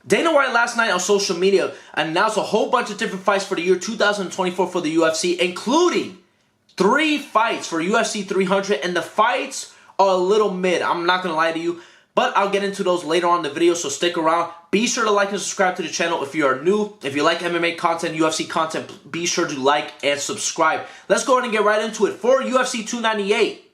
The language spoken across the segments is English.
Dana White last night on social media announced a whole bunch of different fights for the year 2024 for the UFC, including 3 fights for UFC 300, and the fights are a little mid. I'm not going to lie to you, but I'll get into those later on in the video, so stick around. Be sure to like and subscribe to the channel if you are new. If you like MMA content, UFC content, be sure to like and subscribe. Let's go ahead and get right into it. For UFC 298,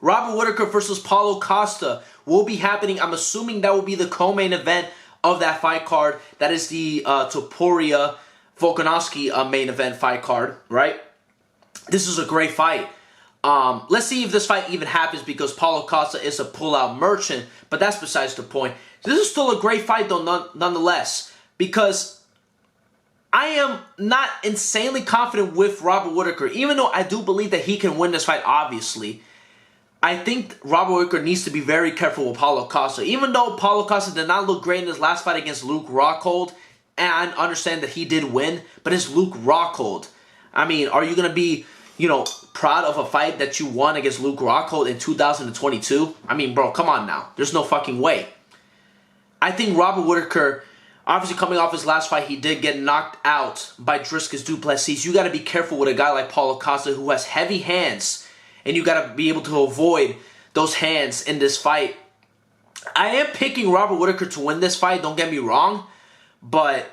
Robert Whittaker versus Paulo Costa will be happening. I'm assuming that will be the co-main event of that fight card. That is the Topuria Volkanovski main event fight card, right? This is a great fight. Let's see if this fight even happens, because Paulo Costa is a pull-out merchant, but that's besides the point. This is still a great fight though, nonetheless, because I am not insanely confident with Robert Whittaker, even though I do believe that he can win this fight, obviously. I think Robert Whittaker needs to be very careful with Paulo Costa. Even though Paulo Costa did not look great in his last fight against Luke Rockhold, and I understand that he did win, but it's Luke Rockhold. I mean, are you going to be, proud of a fight that you won against Luke Rockhold in 2022? I mean, bro, come on now. There's no fucking way. I think Robert Whittaker, obviously coming off his last fight, he did get knocked out by Dricus du Plessis. You got to be careful with a guy like Paulo Costa who has heavy hands, and you got to be able to avoid those hands in this fight. I am picking Robert Whittaker to win this fight, don't get me wrong, but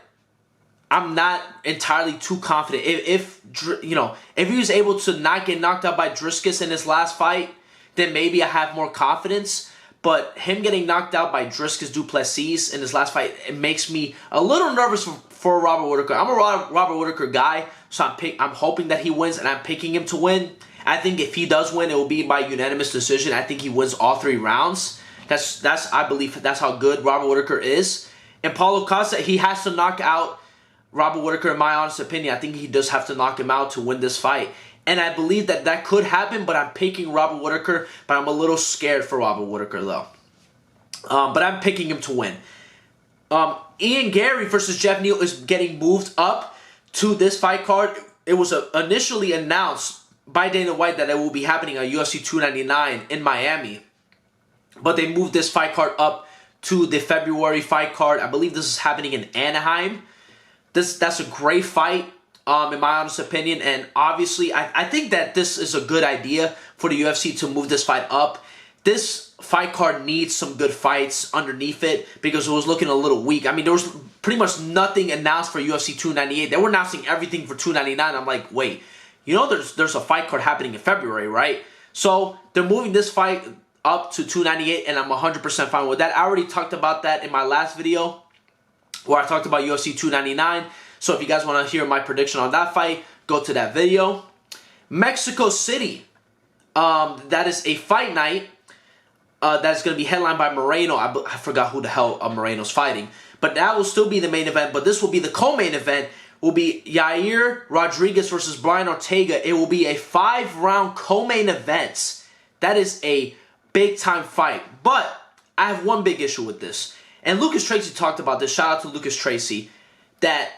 I'm not entirely too confident. If he was able to not get knocked out by Dricus in his last fight, then maybe I have more confidence. But him getting knocked out by Dricus du Plessis in his last fight, it makes me a little nervous for Robert Whittaker. I'm a Robert Whittaker guy, so I'm hoping that he wins, and I'm picking him to win. I think if he does win, it will be by unanimous decision. I think he wins all 3 rounds. I believe that's how good Robert Whittaker is. And Paulo Costa, he has to knock out Robert Whittaker, in my honest opinion. I think he does have to knock him out to win this fight. And I believe that that could happen, but I'm picking Robert Whittaker, but I'm a little scared for Robert Whittaker, though. But I'm picking him to win. Ian Gary versus Jeff Neal is getting moved up to this fight card. It was initially announced by Dana White that it will be happening on UFC 299 in Miami, but they moved this fight card up to the February fight card. I believe this is happening in Anaheim. That's a great fight, in my honest opinion, and obviously I think that this is a good idea for the UFC to move this fight up. This fight card needs some good fights underneath it, because it was looking a little weak. I mean, there was pretty much nothing announced for UFC 298. They were announcing everything for 299. I'm like, wait, there's a fight card happening in February, right? So they're moving this fight up to 298, and I'm 100% fine with that. I already talked about that in my last video, where I talked about UFC 299. So if you guys want to hear my prediction on that fight, go to that video. Mexico City, that is a fight night that's going to be headlined by Moreno. I forgot who the hell Moreno's fighting, but that will still be the main event. But this will be the co-main event. Will be Yair Rodriguez versus Brian Ortega. It will be a 5-round co-main event. That is a big-time fight. But I have one big issue with this. And Lucas Tracy talked about this. Shout out to Lucas Tracy. That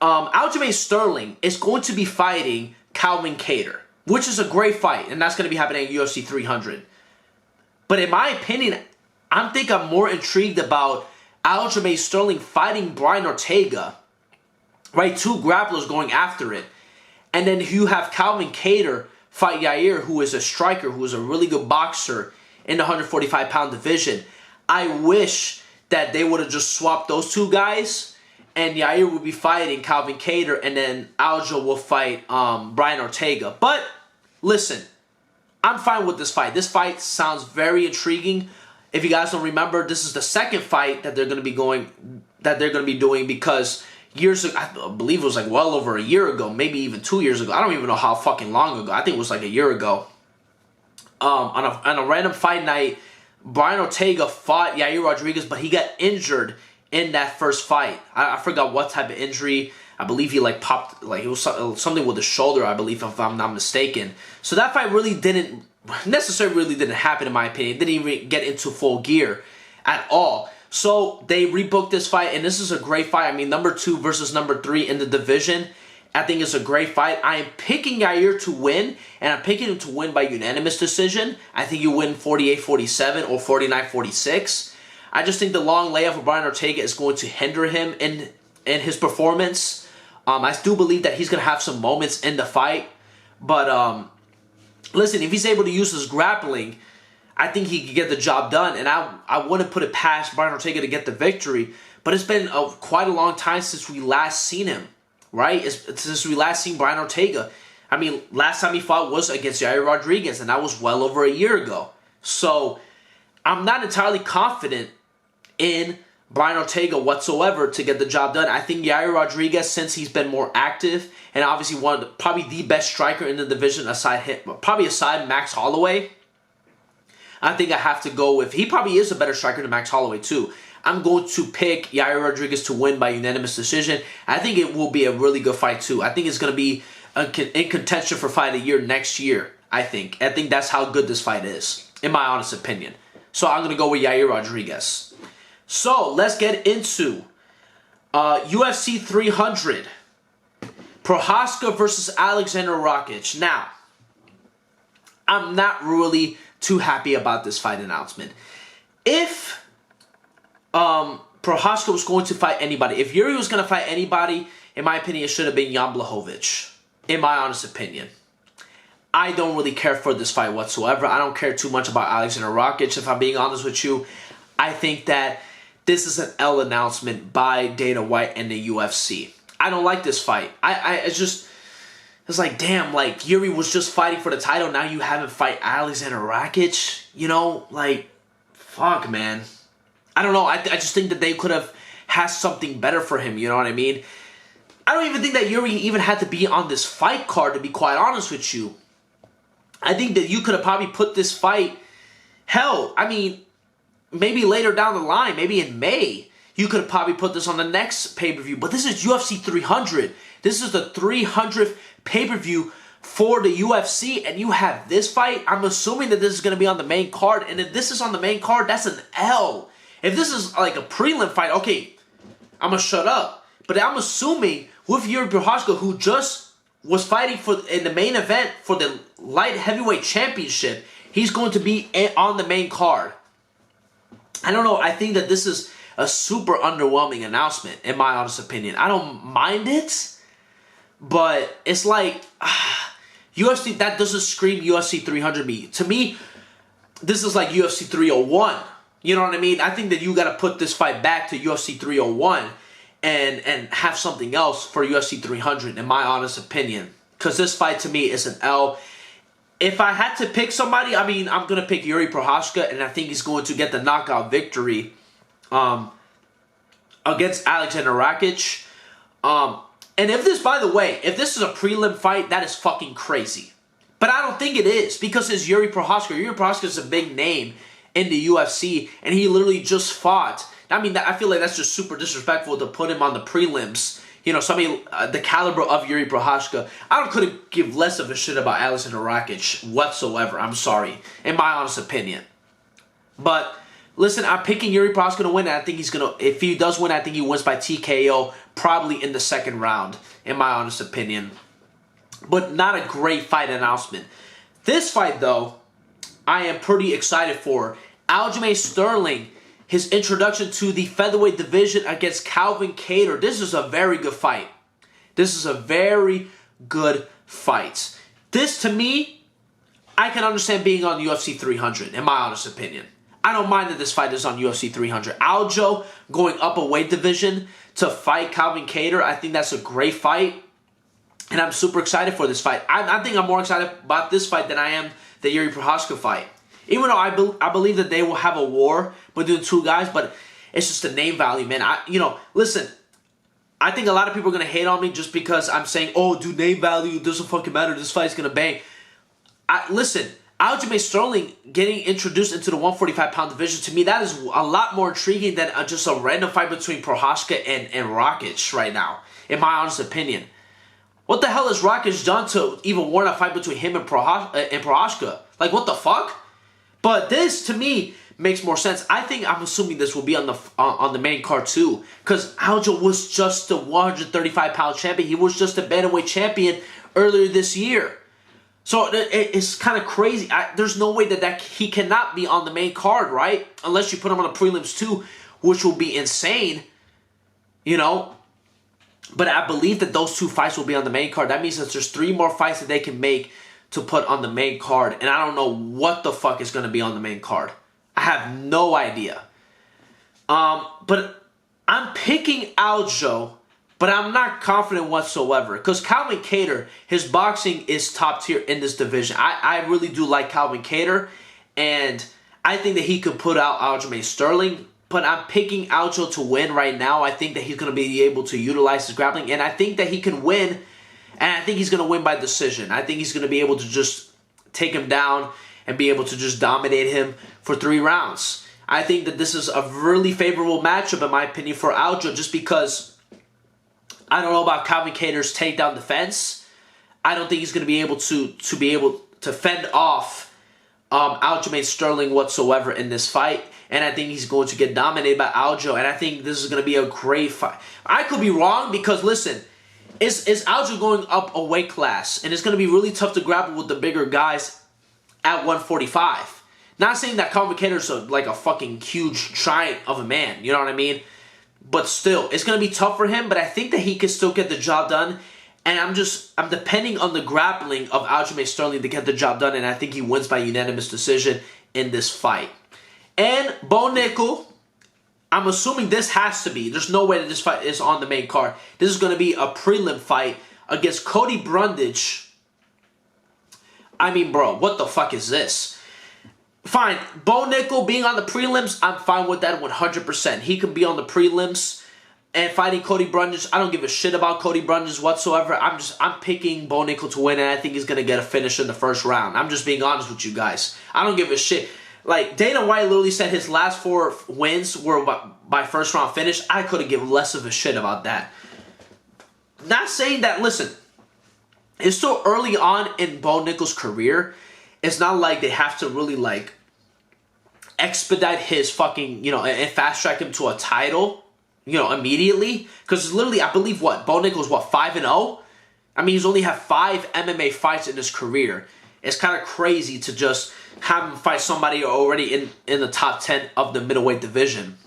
Aljamain Sterling is going to be fighting Calvin Kattar, which is a great fight. And that's going to be happening at UFC 300. But in my opinion, I think I'm more intrigued about Aljamain Sterling fighting Brian Ortega. Right, 2 grapplers going after it. And then you have Calvin Kattar fight Yair, who is a striker, who is a really good boxer in the 145-pound division. I wish that they would have just swapped those 2 guys, and Yair would be fighting Calvin Kattar, and then Aljo will fight Brian Ortega. But listen, I'm fine with this fight. This fight sounds very intriguing. If you guys don't remember, this is the second fight that they're going to be doing, because years ago, I believe it was like well over a year ago, maybe even 2 years ago. I don't even know how fucking long ago. I think it was like a year ago. On a random fight night, Brian Ortega fought Yair Rodriguez, but he got injured in that first fight. I forgot what type of injury. I believe he popped, it was something with the shoulder, I believe, if I'm not mistaken. So that fight really didn't happen, in my opinion. It didn't even get into full gear at all. So they rebooked this fight, and this is a great fight. I mean, number 2 versus number 3 in the division. I think it's a great fight. I am picking Yair to win, and I'm picking him to win by unanimous decision. I think you win 48-47 or 49-46. I just think the long layoff of Brian Ortega is going to hinder him in his performance. I do believe that he's going to have some moments in the fight. But, listen, if he's able to use his grappling, I think he could get the job done. And I wouldn't put it past Brian Ortega to get the victory. But it's been quite a long time since we last seen him, right? Since we last seen Brian Ortega. I mean, last time he fought was against Yair Rodriguez, and that was well over a year ago. So, I'm not entirely confident in Brian Ortega whatsoever to get the job done. I think Yair Rodriguez, since he's been more active, and obviously probably the best striker in the division aside Max Holloway, I think I have to go with, he probably is a better striker than Max Holloway too. I'm going to pick Yair Rodriguez to win by unanimous decision. I think it will be a really good fight too. I think it's going to be in contention for fight of the year next year, I think. I think that's how good this fight is, in my honest opinion. So I'm going to go with Yair Rodriguez. So let's get into UFC 300. Prochazka versus Alexander Rakic. Now, I'm not really too happy about this fight announcement. If Prochazka was going to fight anybody, if Yuri was going to fight anybody, in my opinion, it should have been Jan Blachowicz. In my honest opinion. I don't really care for this fight whatsoever. I don't care too much about Alexander Rakic, if I'm being honest with you. I think that this is an L announcement by Dana White and the UFC. I don't like this fight. It's like, damn, like, Yuri was just fighting for the title. Now you have him fight Alexander Rakic. You know, like, fuck, man. I don't know. I just think that they could have had something better for him. You know what I mean? I don't even think that Yuri even had to be on this fight card, to be quite honest with you. I think that you could have probably put this fight, hell, I mean, maybe later down the line, maybe in May, you could have probably put this on the next pay-per-view. But this is UFC 300. This is the 300th pay-per-view for the UFC, and you have this fight. I'm assuming that this is going to be on the main card, and if this is on the main card, that's an L. If this is like a prelim fight, okay, I'm going to shut up. But I'm assuming with Yuri Prochazka, who just was fighting in the main event for the light heavyweight championship, he's going to be on the main card. I don't know. I think that this is a super underwhelming announcement, in my honest opinion. I don't mind it, but it's like UFC. That doesn't scream UFC 300 me. To me, this is like UFC 301. You know what I mean? I think that you got to put this fight back to UFC 301. And have something else for UFC 300, in my honest opinion. Because this fight, to me, is an L. If I had to pick somebody, I mean, I'm going to pick Yuri Prochazka, and I think he's going to get the knockout victory against Alexander Rakic. And if this, by the way, if this is a prelim fight, that is fucking crazy. But I don't think it is, because it's Yuri Prochazka. Yuri Prochazka is a big name in the UFC, and he literally just fought. I mean, I feel like that's just super disrespectful to put him on the prelims. You know, somebody the caliber of Yuri Prochazka. I couldn't give less of a shit about Alexander Rakic whatsoever. I'm sorry, in my honest opinion. But listen, I'm picking Yuri Prochazka to win. And I think he's gonna. If he does win, I think he wins by TKO, probably in the second round, in my honest opinion. But not a great fight announcement. This fight, though, I am pretty excited for. Aljamain Sterling. His introduction to the featherweight division against Calvin Kattar. This is a very good fight. This is a very good fight. This, to me, I can understand being on UFC 300, in my honest opinion. I don't mind that this fight is on UFC 300. Aljo going up a weight division to fight Calvin Kattar. I think that's a great fight. And I'm super excited for this fight. I think I'm more excited about this fight than I am the Yuri Prochazka fight. Even though I believe that they will have a war between the two guys, but it's just the name value, man. Listen, I think a lot of people are going to hate on me just because I'm saying, oh, dude, name value doesn't fucking matter. This fight's going to bang. Listen, Aljamain Sterling getting introduced into the 145-pound division, to me, that is a lot more intriguing than just a random fight between Prochazka and Rakic right now, in my honest opinion. What the hell has Rakic done to even warrant a fight between him and Prochazka? Like, what the fuck? But this, to me, makes more sense. I'm assuming this will be on the main card too, because Aljo was just the 135-pound champion. He was just a bantamweight champion earlier this year. So it's kind of crazy. There's no way that he cannot be on the main card, right? Unless you put him on the prelims too, which will be insane, you know. But I believe that those 2 fights will be on the main card. That means that there's 3 more fights that they can make to put on the main card. And I don't know what the fuck is going to be on the main card. I have no idea. But I'm picking Aljo, but I'm not confident whatsoever. Because Calvin Kattar, his boxing is top tier in this division. I really do like Calvin Kattar. And I think that he could put out Aljamain Sterling. But I'm picking Aljo to win right now. I think that he's going to be able to utilize his grappling. And I think that he can win. And I think he's going to win by decision. I think he's going to be able to just take him down and be able to just dominate him for 3 rounds. I think that this is a really favorable matchup, in my opinion, for Aljo. Just because I don't know about Calvin Kattar's takedown defense. I don't think he's going to be able to fend off Aljamain Sterling whatsoever in this fight. And I think he's going to get dominated by Aljo. And I think this is going to be a great fight. I could be wrong because, listen, is Aljo going up a weight class? And it's going to be really tough to grapple with the bigger guys at 145. Not saying that Calvin Kattar's like a fucking huge giant of a man. You know what I mean? But still, it's going to be tough for him. But I think that he can still get the job done. And I'm depending on the grappling of Aljamain Sterling to get the job done. And I think he wins by unanimous decision in this fight. And Bo Nickel, I'm assuming this has to be. There's no way that this fight is on the main card. This is going to be a prelim fight against Cody Brundage. I mean, bro, what the fuck is this? Fine, Bo Nickel being on the prelims, I'm fine with that 100%. He can be on the prelims and fighting Cody Brundage. I don't give a shit about Cody Brundage whatsoever. I'm picking Bo Nickel to win, and I think he's going to get a finish in the first round. I'm just being honest with you guys. I don't give a shit. Like, Dana White literally said his last 4 wins were by first round finish. I couldn't give less of a shit about that. Not saying that, listen, it's still early on in Bo Nickel's career. It's not like they have to really, like, expedite his fucking, you know, and fast track him to a title, you know, immediately. Because literally, I believe, Bo Nickel's, 5-0? I mean, he's only had 5 MMA fights in his career. It's kind of crazy to just have him fight somebody already in the top 10 of the middleweight division.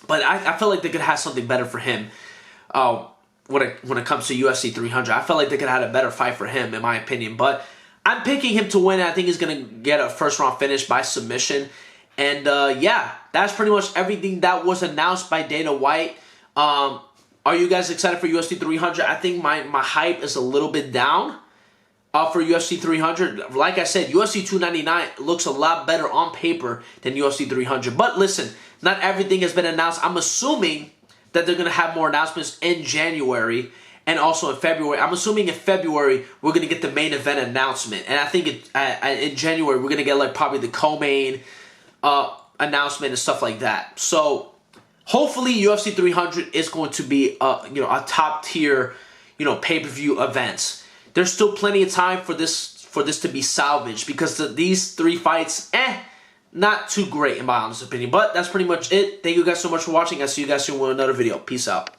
But I feel like they could have something better for him when it comes to UFC 300. I felt like they could have had a better fight for him, in my opinion. But I'm picking him to win. I think he's going to get a first-round finish by submission. And, yeah, that's pretty much everything that was announced by Dana White. Are you guys excited for UFC 300? I think my hype is a little bit down. For UFC 300, like I said, UFC 299 looks a lot better on paper than UFC 300. But listen, not everything has been announced. I'm assuming that they're going to have more announcements in January and also in February. I'm assuming in February, we're going to get the main event announcement. And I think in January, we're going to get like probably the co-main announcement and stuff like that. So hopefully UFC 300 is going to be a top tier, pay-per-view event. There's still plenty of time for this to be salvaged because these 3 fights, not too great in my honest opinion. But that's pretty much it. Thank you guys so much for watching. I'll see you guys soon with another video. Peace out.